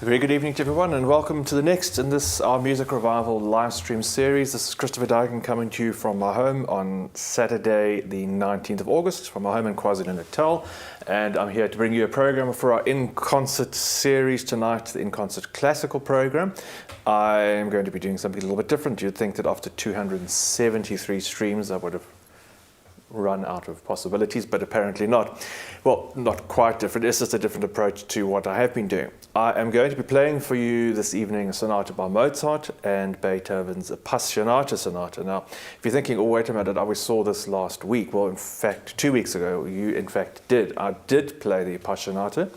A very good evening to everyone, and welcome to the next in this our Music Revival live stream series. This is Christopher Dyken coming to you from my home on Saturday the 19th of August, from my home in KwaZulu-Natal, and I'm here to bring you a program for our in-concert series tonight, the in-concert classical program. I am going to be doing something a little bit different. You'd think that after 273 streams I would have run out of possibilities, but apparently not. Well, not quite different. It's just a different approach to what I have been doing. I am going to be playing for you this evening a sonata by Mozart and Beethoven's Appassionata sonata. Now, if you're thinking, oh, wait a minute, we saw this last week. Well, in fact, 2 weeks ago, you in fact did. I did play the Appassionata,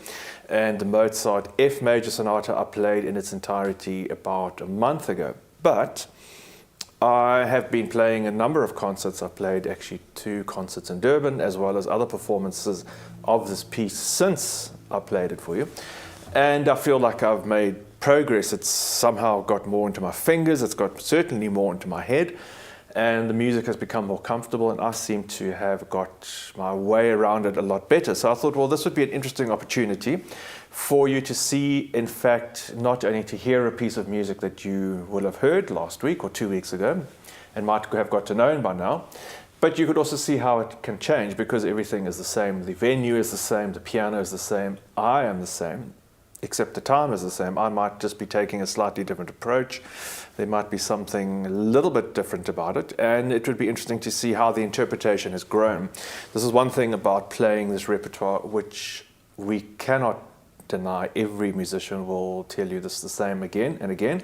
and the Mozart F major sonata I played in its entirety about a month ago. But I have been playing a number of concerts. I've played actually 2 concerts in Durban, as well as other performances of this piece since I played it for you. And I feel like I've made progress. It's somehow got more into my fingers. It's got certainly more into my head. And the music has become more comfortable, and I seem to have got my way around it a lot better. So I thought, well, this would be an interesting opportunity for you to see, in fact, not only to hear a piece of music that you will have heard last week or 2 weeks ago and might have got to know by now, but you could also see how it can change, because everything is the same. The venue is the same, the piano is the same, I am the same, except the time is the same. I might just be taking a slightly different approach. There might be something a little bit different about it, and it would be interesting to see how the interpretation has grown. This is one thing about playing this repertoire, which we cannot deny. Every musician will tell you this the same again and again,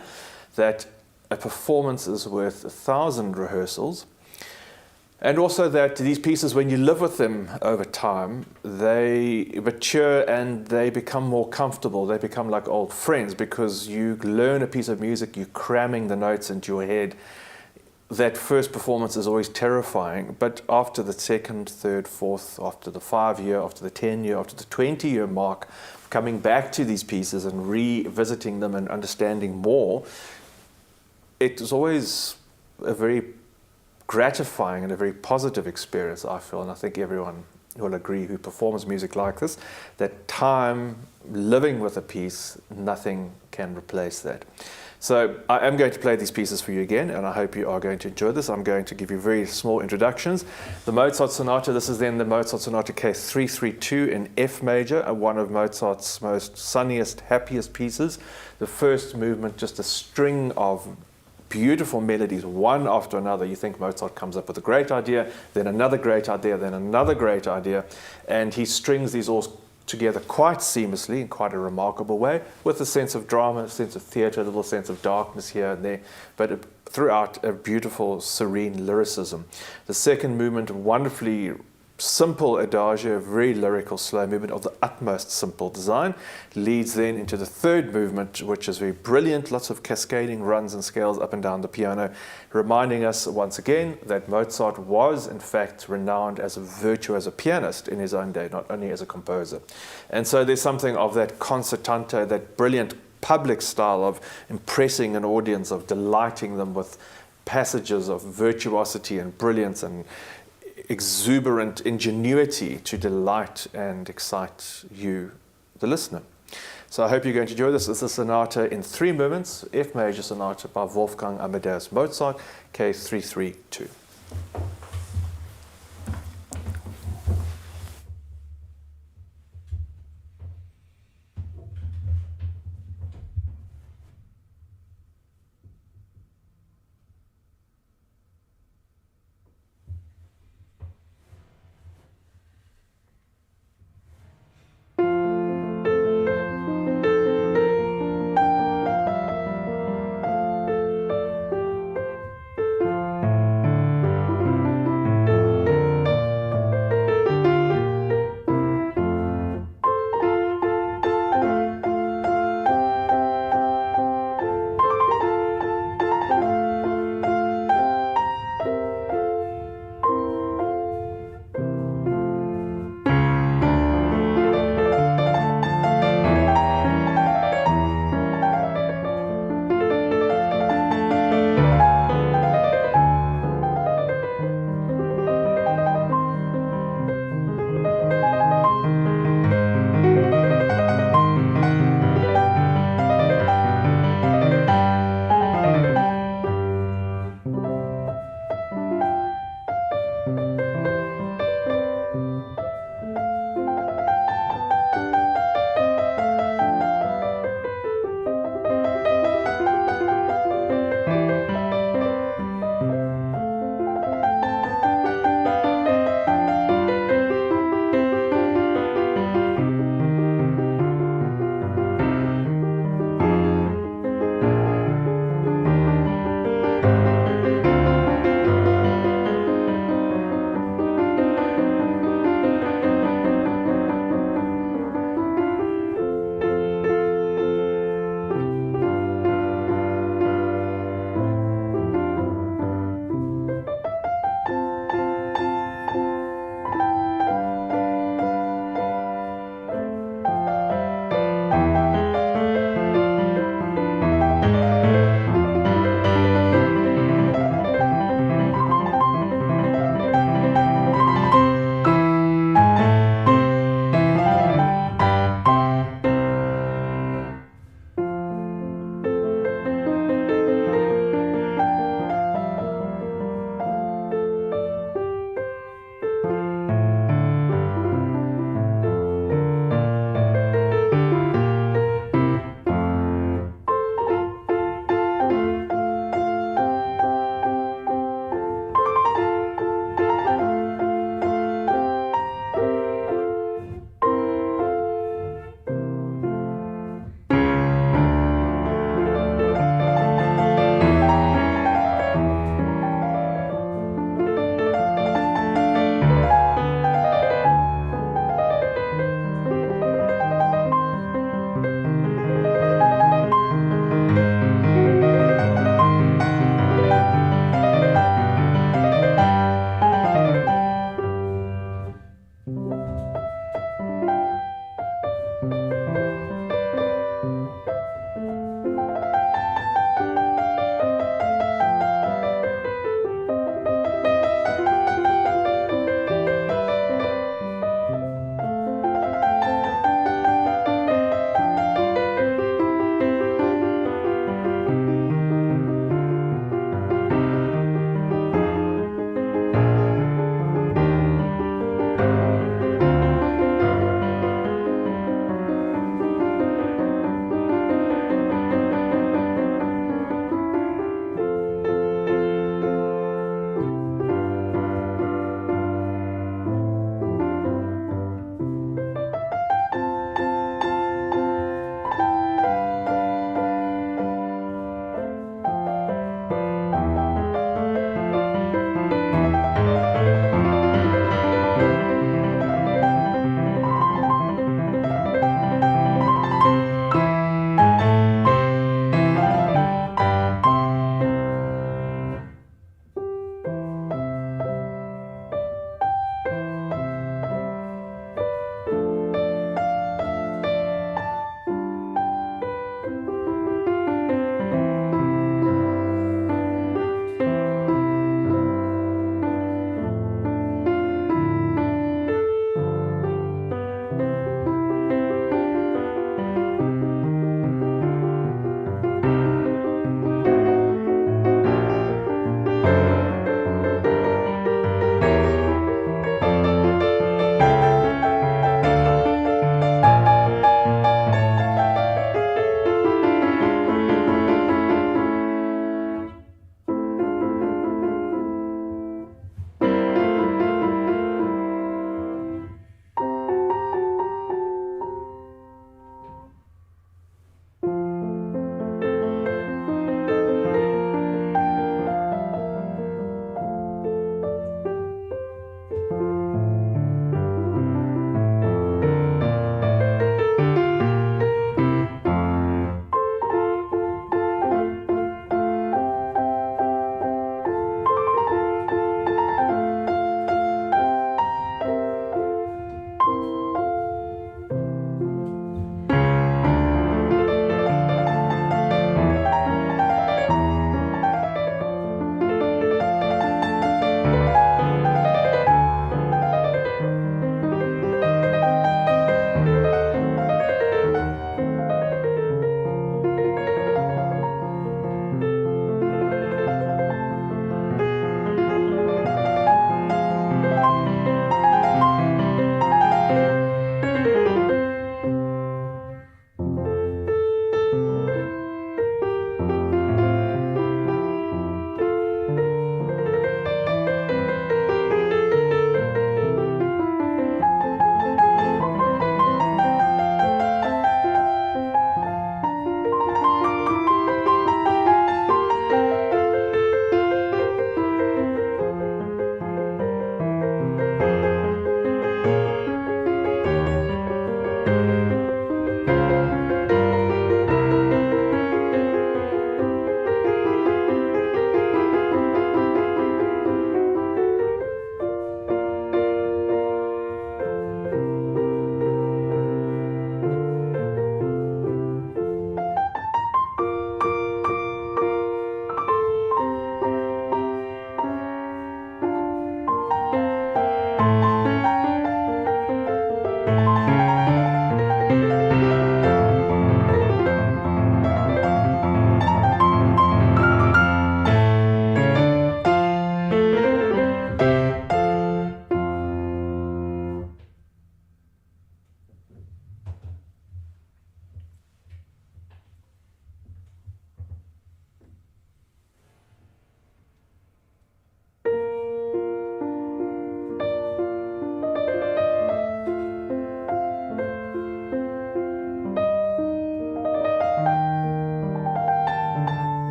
that a performance is worth 1,000 rehearsals. And also that these pieces, when you live with them over time, they mature and they become more comfortable. They become like old friends, because you learn a piece of music, you're cramming the notes into your head. That first performance is always terrifying, but after the second, third, fourth, after the 5-year, after the 10-year, after the 20-year mark, coming back to these pieces and revisiting them and understanding more, it is always a very gratifying and a very positive experience, I feel, and I think everyone will agree who performs music like this, that time living with a piece, nothing can replace that. So I am going to play these pieces for you again, and I hope you are going to enjoy this. I'm going to give you very small introductions. The Mozart Sonata, this is then the Mozart Sonata Case 332 in F major, one of Mozart's most sunniest, happiest pieces. The first movement, just a string of beautiful melodies, one after another. You think Mozart comes up with a great idea, then another great idea, then another great idea, and he strings these all together quite seamlessly in quite a remarkable way, with a sense of drama, a sense of theatre, a little sense of darkness here and there, but throughout a beautiful, serene lyricism. The second movement, wonderfully simple adagio, very lyrical, slow movement of the utmost simple design, leads then into the third movement, which is very brilliant, lots of cascading runs and scales up and down the piano, reminding us once again that Mozart was in fact renowned as a virtuoso pianist in his own day, not only as a composer. And so there's something of that concertante, that brilliant public style of impressing an audience, of delighting them with passages of virtuosity and brilliance and exuberant ingenuity to delight and excite you, the listener. So I hope you're going to enjoy this. It's a sonata in 3 movements, F major sonata by Wolfgang Amadeus Mozart, Case 332.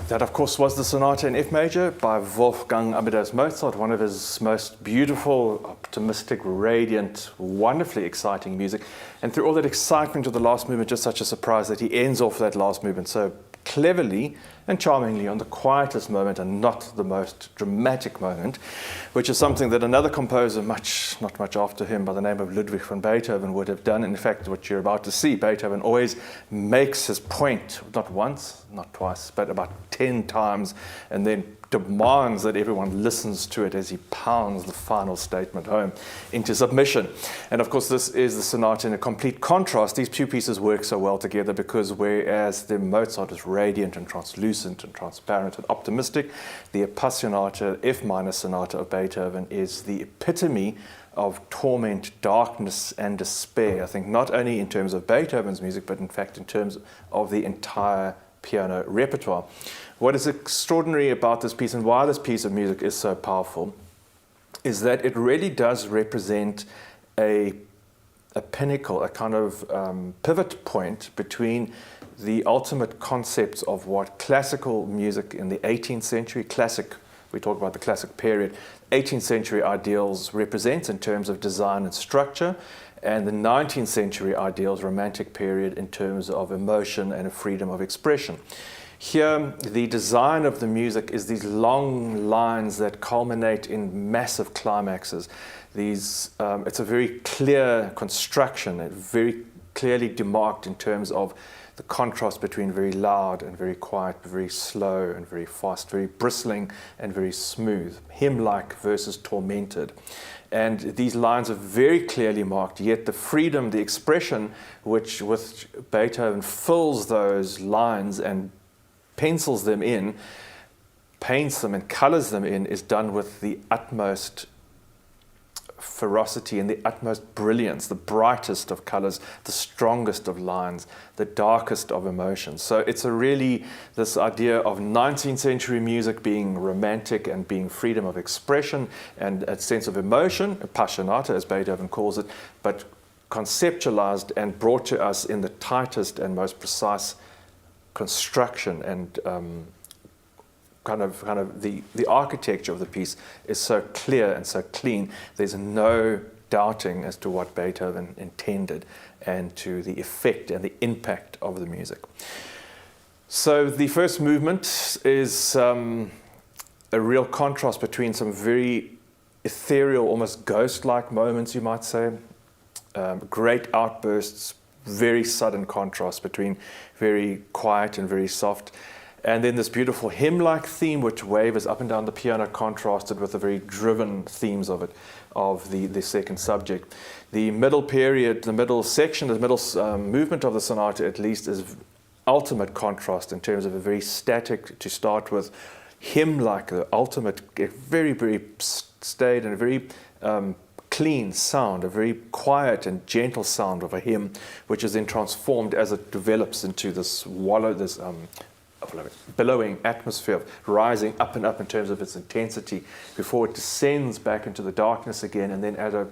That, of course, was the Sonata in F major by Wolfgang Amadeus Mozart, one of his most beautiful, optimistic, radiant, wonderfully exciting music. And through all that excitement of the last movement, just such a surprise that he ends off that last movement so cleverly and charmingly on the quietest moment and not the most dramatic moment, which is something that another composer not much after him by the name of Ludwig van Beethoven would have done. In fact, what you're about to see, Beethoven always makes his point, not once, not twice, but about 10 times, and then demands that everyone listens to it as he pounds the final statement home into submission. And of course, this is the Sonata in a complete contrast. These two pieces work so well together because whereas the Mozart is radiant and translucent and transparent and optimistic, the Appassionata F minor sonata of Beethoven is the epitome of torment, darkness, and despair. I think not only in terms of Beethoven's music, but in fact in terms of the entire piano repertoire. What is extraordinary about this piece and why this piece of music is so powerful is that it really does represent a pinnacle, a kind of pivot point between the ultimate concepts of what classical music in the 18th century, we talk about the classic period, 18th century ideals represent in terms of design and structure, and the 19th century ideals, romantic period, in terms of emotion and a freedom of expression. Here, the design of the music is these long lines that culminate in massive climaxes. It's a very clear construction, very clearly demarked in terms of the contrast between very loud and very quiet, very slow and very fast, very bristling and very smooth, hymn-like versus tormented. And these lines are very clearly marked, yet the freedom, the expression which with Beethoven fills those lines and pencils them in, paints them and colors them in, is done with the utmost ferocity and the utmost brilliance, the brightest of colors, the strongest of lines, the darkest of emotions. So it's this idea of 19th century music being romantic and being freedom of expression and a sense of emotion, Appassionata as Beethoven calls it, but conceptualized and brought to us in the tightest and most precise construction, and kind of the architecture of the piece is so clear and so clean. There's no doubting as to what Beethoven intended and to the effect and the impact of the music. So the first movement is a real contrast between some very ethereal, almost ghost-like moments, you might say, great outbursts, very sudden contrast between very quiet and very soft. And then this beautiful hymn-like theme which wavers up and down the piano, contrasted with the very driven themes of the second subject. The middle period, the middle section, the middle movement of the sonata at least is ultimate contrast in terms of a very static, to start with, hymn-like, the ultimate, very, very staid and a very clean sound, a very quiet and gentle sound of a hymn, which is then transformed as it develops into this billowing atmosphere, rising up and up in terms of its intensity before it descends back into the darkness again, and then at a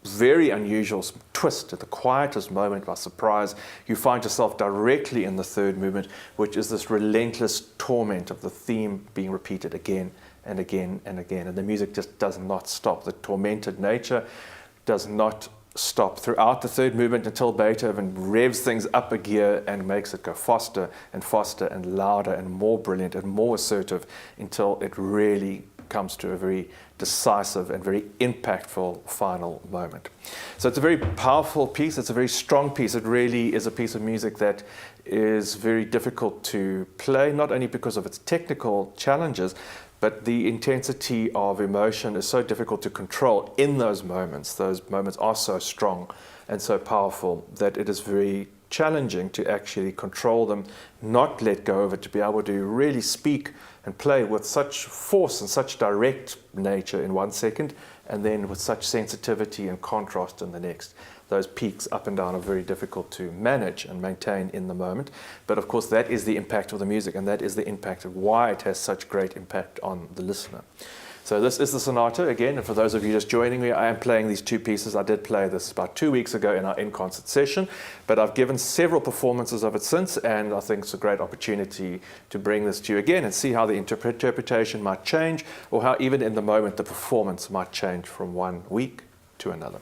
very unusual twist, at the quietest moment, by surprise, you find yourself directly in the third movement, which is this relentless torment of the theme being repeated again and again and again. And the music just does not stop. The tormented nature does not stop throughout the third movement until Beethoven revs things up a gear and makes it go faster and faster and louder and more brilliant and more assertive until it really comes to a very decisive and very impactful final moment. So it's a very powerful piece. It's a very strong piece. It really is a piece of music that is very difficult to play, not only because of its technical challenges, but the intensity of emotion is so difficult to control in those moments. Those moments are so strong and so powerful that it is very challenging to actually control them, not let go of it, to be able to really speak and play with such force and such direct nature in one second, and then with such sensitivity and contrast in the next. Those peaks up and down are very difficult to manage and maintain in the moment. But of course, that is the impact of the music, and that is the impact of why it has such great impact on the listener. So this is the sonata again, and for those of you just joining me, I am playing these two pieces. I did play this about 2 weeks ago in our in-concert session, but I've given several performances of it since, and I think it's a great opportunity to bring this to you again and see how the interpretation might change, or how even in the moment the performance might change from 1 week to another.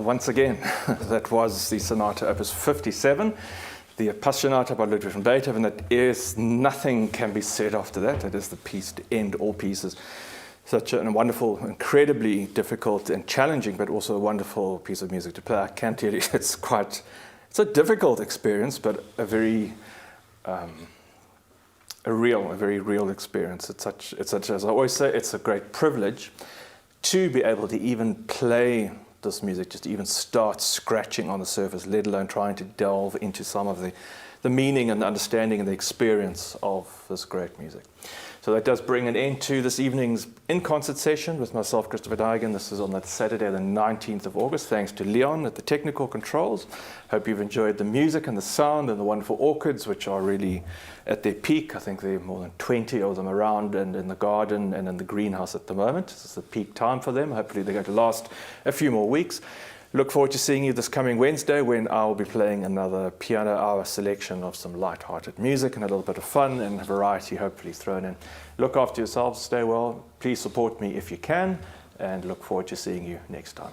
once again, that was the Sonata Opus 57, the Appassionata by Ludwig van Beethoven. That is, nothing can be said after that. It is the piece to end all pieces. Such a wonderful, incredibly difficult and challenging, but also a wonderful piece of music to play. I can tell you it's a difficult experience, but a very real experience. It's such, as I always say, it's a great privilege to be able to even play this music, just to even start scratching on the surface, let alone trying to delve into some of the meaning and the understanding and the experience of this great music. So that does bring an end to this evening's in-concert session with myself, Christopher Daigen. This is on that Saturday, the 19th of August. Thanks to Leon at the technical controls. Hope you've enjoyed the music and the sound and the wonderful orchids, which are really at their peak. I think there are more than 20 of them around and in the garden and in the greenhouse at the moment. This is the peak time for them. Hopefully they're going to last a few more weeks. Look forward to seeing you this coming Wednesday when I'll be playing another piano hour selection of some light-hearted music and a little bit of fun and variety hopefully thrown in. Look after yourselves, stay well, please support me if you can, and look forward to seeing you next time.